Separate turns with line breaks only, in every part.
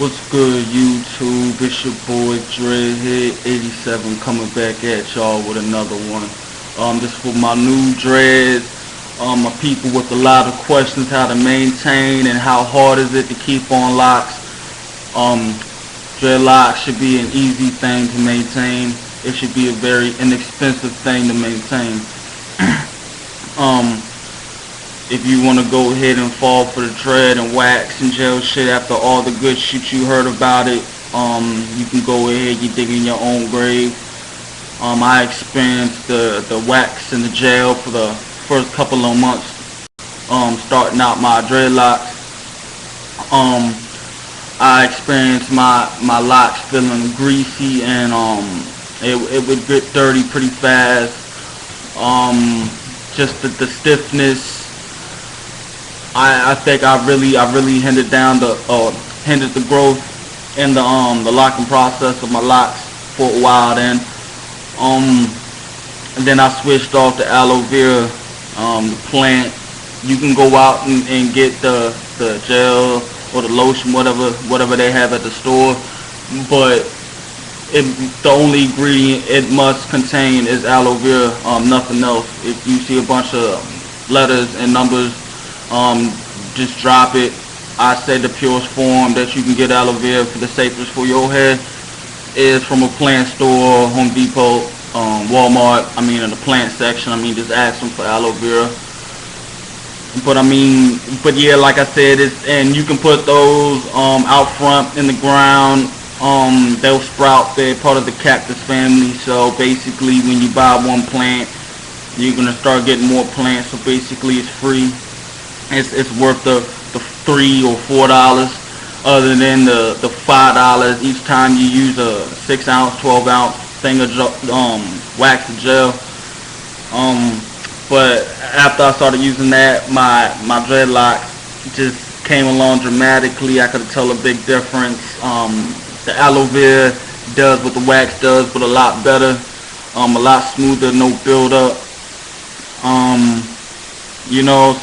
What's good, YouTube? It's your boy DreadHead-TaLk87 coming back at y'all with another one. This for my new dreads. My people with a lot of questions how to maintain and how hard is it to keep on locks. Dreadlocks should be an easy thing to maintain. It should be a very inexpensive thing to maintain. If you want to go ahead and fall for the dread and wax and gel shit after all the good shit you heard about it, you can go ahead, you're digging your own grave. I experienced the wax and the gel for the first couple of months, starting out my dreadlocks. I experienced my locks feeling greasy and it would get dirty pretty fast. Just the stiffness. I think I really hindered the growth in the locking process of my locks for a while. And then I switched off to aloe vera, the plant. You can go out and get the gel or the lotion, whatever they have at the store, but the only ingredient it must contain is aloe vera, nothing else. If you see a bunch of letters and numbers, just drop it. I say the purest form that you can get aloe vera for the safest for your hair is from a plant store, Home Depot, Walmart. In the plant section, just ask them for aloe vera. But yeah, like I said, and you can put those out front in the ground. They'll sprout. They're part of the cactus family. So basically, when you buy one plant, you're gonna start getting more plants. So basically, it's free. It's worth the $3 or $4, other than the $5 each time you use a 6-ounce, 12-ounce thing of wax or gel. But after I started using that, my dreadlocks just came along dramatically. I could tell a big difference. The aloe vera does what the wax does, but a lot better, a lot smoother, no buildup.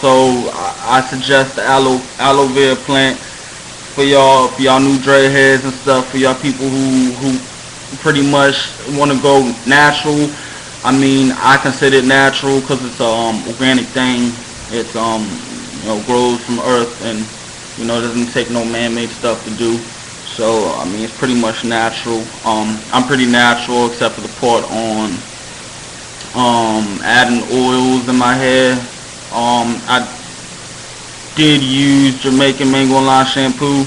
So I suggest the aloe vera plant for y'all new dreadheads and stuff, for y'all people who pretty much want to go natural. I consider it natural because it's a organic thing. It's grows from earth, and doesn't take no man-made stuff to do. So it's pretty much natural. I'm pretty natural except for the part on adding oils in my hair. I did use Jamaican mango and lime shampoo.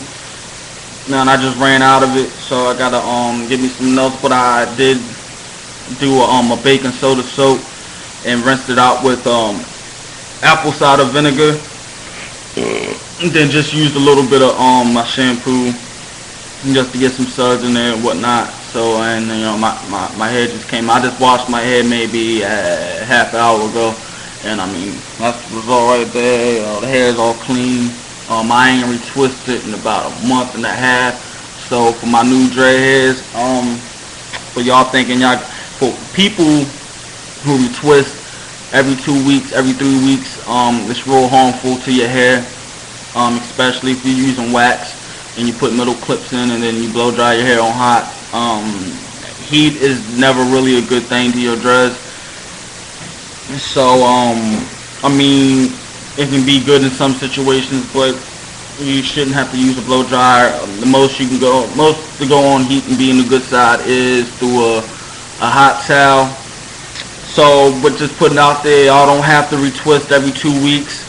Now, and I just ran out of it, so I gotta get me some else. But I did do a baking soda soap and rinsed it out with apple cider vinegar, and then just used a little bit of my shampoo just to get some suds in there and whatnot. So, and my hair just came. I just washed my hair maybe a half hour ago, and that's the result right there. The hair is all clean. I ain't retwisted in about a month and a half. So for my new dreadheads, for y'all thinking for people who retwist every 2 weeks, every 3 weeks, it's real harmful to your hair, especially if you're using wax and you put metal clips in and then you blow dry your hair on hot. Heat is never really a good thing to your dreads. So it can be good in some situations, but you shouldn't have to use a blow dryer. The most to go on heat and be in the good side is through a hot towel. So, but just putting out there, y'all don't have to retwist every 2 weeks.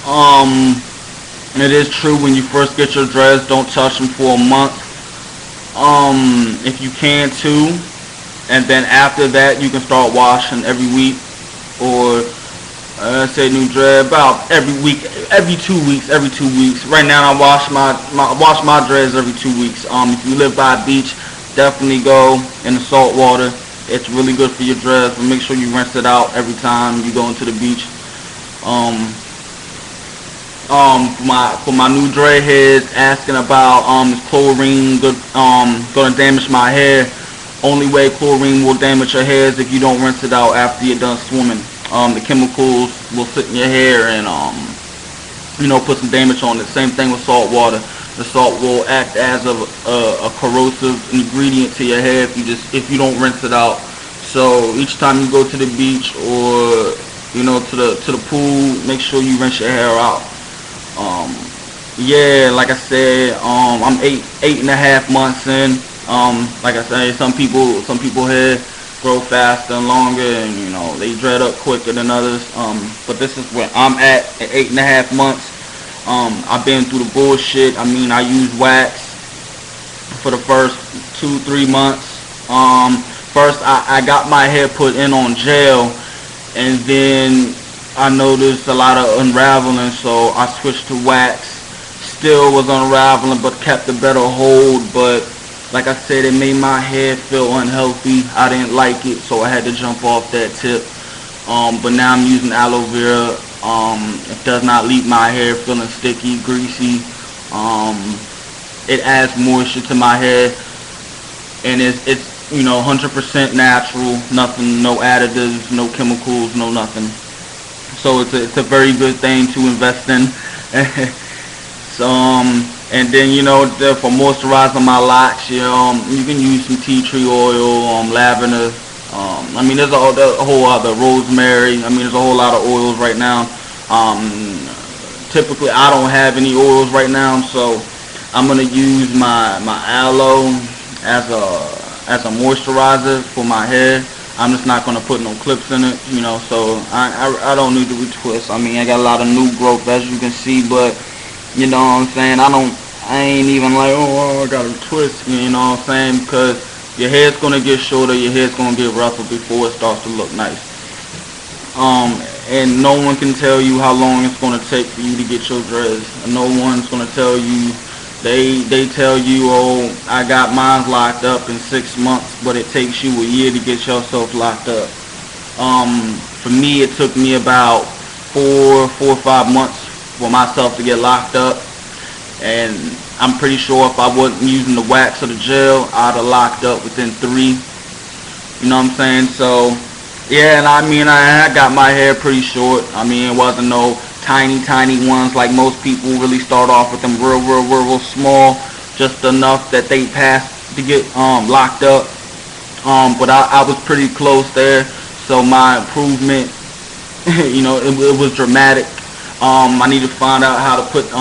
And it is true, when you first get your dreads, don't touch them for a month. If you can too, and then after that you can start washing every week, or say new dread about every week, every 2 weeks. Right now I wash my dreads every 2 weeks. If you live by a beach, definitely go in the salt water. It's really good for your dreads, but make sure you rinse it out every time you go into the beach. For my new dreadheads asking about is chlorine gonna damage my hair? Only way chlorine will damage your hair is if you don't rinse it out after you're done swimming. The chemicals will sit in your hair and put some damage on it. Same thing with salt water. The salt will act as a corrosive ingredient to your hair if you don't rinse it out. So each time you go to the beach or to the pool, make sure you rinse your hair out. Yeah, like I said, I'm eight and a half months in. Like I said, some people hair grow faster and longer, and they dread up quicker than others. But this is where I'm at 8.5 months. I've been through the bullshit. I mean, I used wax for the first 2-3 months. First I got my hair put in on gel, and then I noticed a lot of unraveling, so I switched to wax. Still was unraveling, but kept a better hold. But like I said, it made my hair feel unhealthy. I didn't like it, so I had to jump off that tip. But now I'm using aloe vera. It does not leave my hair feeling sticky, greasy. It adds moisture to my hair, and it's 100% natural. Nothing, no additives, no chemicals, no nothing. So it's a very good thing to invest in. So and then for moisturizing my locks, you can use some tea tree oil, lavender. I mean, there's a whole other rosemary. I mean, there's a whole lot of oils right now. Typically, I don't have any oils right now, so I'm gonna use my aloe as a moisturizer for my hair. I'm just not gonna put no clips in it, So I don't need to retwist. I mean, I got a lot of new growth, as you can see, but you know what I'm saying. I ain't even like, I gotta twist. You know what I'm saying? Because your hair's gonna get shorter, your hair's gonna get rougher before it starts to look nice. And no one can tell you how long it's gonna take for you to get your dreads. No one's gonna tell you. They tell you, oh, I got mine locked up in 6 months, but it takes you a year to get yourself locked up. For me, it took me about 4 or 5 months for myself to get locked up, and I'm pretty sure if I wasn't using the wax or the gel, I'd have locked up within 3. You know what I'm saying? So yeah, and I mean, I got my hair pretty short. I mean, it wasn't no tiny ones like most people really start off with them real small, just enough that they pass to get locked up. But I was pretty close there, so my improvement it was dramatic. I need to find out how to put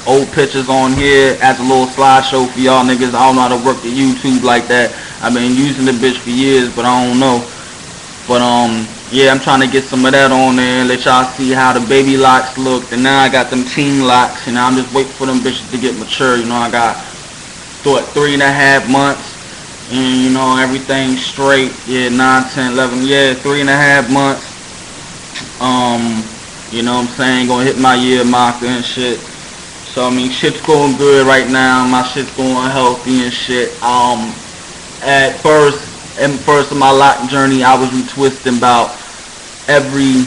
old pictures on here as a little slideshow for y'all niggas. I don't know how to work the YouTube like that. I've been using the bitch for years, but I don't know. But yeah, I'm trying to get some of that on there and let y'all see how the baby locks look. And now I got them teen locks, and I'm just waiting for them bitches to get mature. I got 3.5 months, and everything's straight. Yeah, 9, 10, 11. Yeah, 3.5 months. You know what I'm saying? Gonna hit my year marker and shit. So I mean, shit's going good right now. My shit's going healthy and shit. At first of my lock journey, I was retwisting about every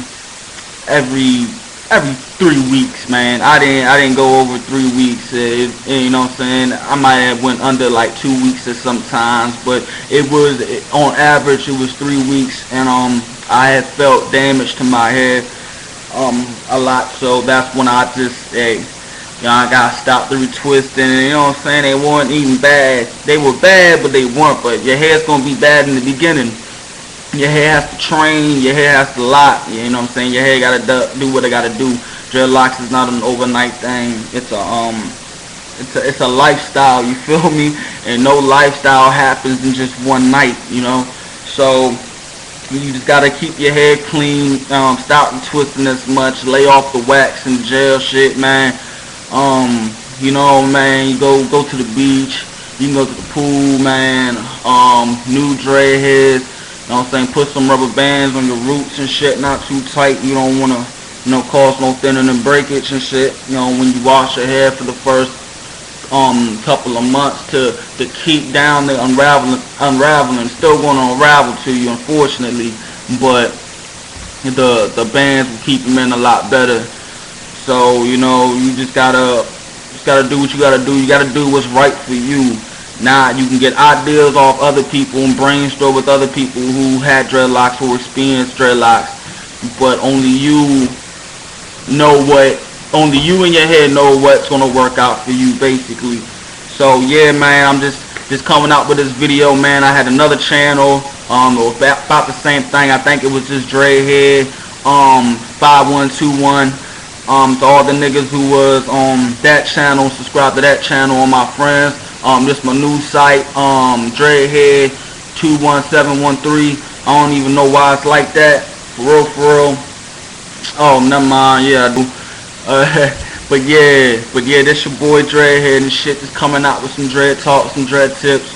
3 weeks, man. I didn't go over 3 weeks. You know what I'm saying? I might have went under like 2 weeks at sometimes, but it was on average it was 3 weeks, and I had felt damage to my hair a lot. So that's when I just I gotta stop the retwisting. You know what I'm saying? They weren't even bad. They were bad, but they weren't. But your hair's gonna be bad in the beginning. Your hair has to train. Your hair has to lock. You know what I'm saying? Your hair gotta do what it gotta do. Dreadlocks is not an overnight thing. It's a lifestyle. You feel me? And no lifestyle happens in just one night. So you just gotta keep your hair clean. Stop twisting as much. Lay off the wax and gel shit, man. Man, you go to the beach, you can go to the pool, man. New dreadheads, you know what I'm saying? Put some rubber bands on your roots and shit, not too tight. You don't want to, cause no thinning and breakage and shit. When you wash your hair for the first couple of months to keep down the unraveling. Still going to unravel to you, unfortunately, but the bands will keep them in a lot better. So you just gotta do what you gotta do. You gotta do what's right for you. Now you can get ideas off other people and brainstorm with other people who had dreadlocks or experienced dreadlocks, but only you know what only you in your head know what's gonna work out for you, basically. So yeah, man, I'm just coming out with this video, man. I had another channel, about the same thing. I think it was just DreadHead-5121. To all the niggas who was on that channel, subscribe to that channel, all my friends. This my new site, DreadHead-21713. I don't even know why it's like that. For real. Oh, never mind. Yeah, I do. But yeah, this your boy DreadHead and shit. Just coming out with some dread talk, some dread tips.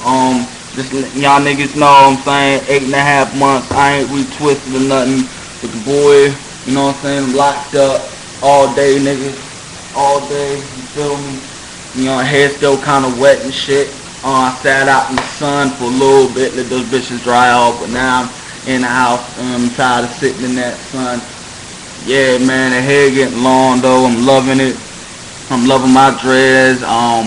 Just y'all niggas know what I'm saying. 8.5 months. I ain't retwisted or nothing. But the boy, you know what I'm saying, locked up all day, nigga. All day. You feel me? You know, hair still kind of wet and shit. I sat out in the sun for a little bit, let those bitches dry off. But now I'm in the house. I'm tired of sitting in that sun. Yeah, man, the hair getting long though. I'm loving it. I'm loving my dreads. I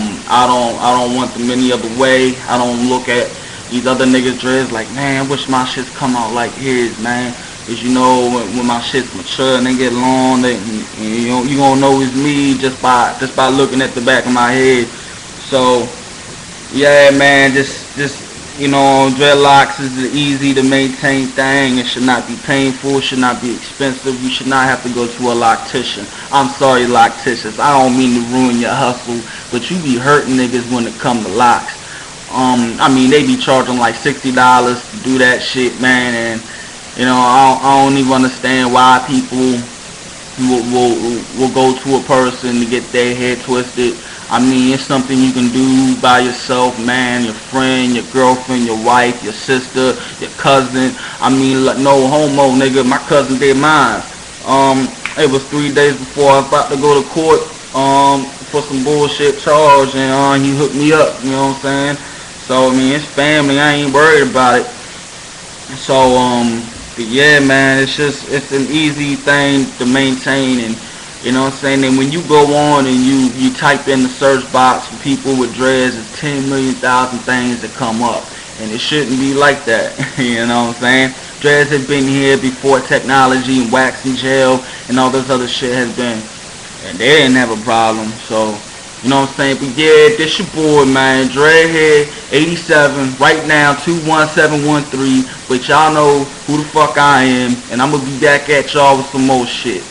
don't want them any other way. I don't look at these other niggas' dreads like, man, I wish my shits come out like his, man. Cause you know when my shits mature and they get long, you gonna know it's me just by looking at the back of my head. So yeah, man, just you know, dreadlocks is an easy to maintain thing. It should not be painful. It should not be expensive. You should not have to go to a loctician. I'm sorry, locticians. I don't mean to ruin your hustle, but you be hurting niggas when it come to locks. I mean, they be charging like $60 to do that shit, man, and you know, I don't even understand why people will go to a person to get their head twisted. I mean, it's something you can do by yourself, man. Your friend, your girlfriend, your wife, your sister, your cousin. I mean, no homo, nigga. My cousin did mine. It was 3 days before I was about to go to court for some bullshit charge, and he hooked me up. You know what I'm saying? So I mean, it's family. I ain't worried about it. So but yeah, man, it's an easy thing to maintain, and you know what I'm saying. And when you go on and you type in the search box for people with dreads, it's 10 million thousand things that come up, and it shouldn't be like that. You know what I'm saying? Dreads have been here before technology and wax and gel and all this other shit has been, and they didn't have a problem. So you know what I'm saying? But yeah, this your boy, man, DreadHead-87, right now, 21713. But y'all know who the fuck I am, and I'm gonna be back at y'all with some more shit.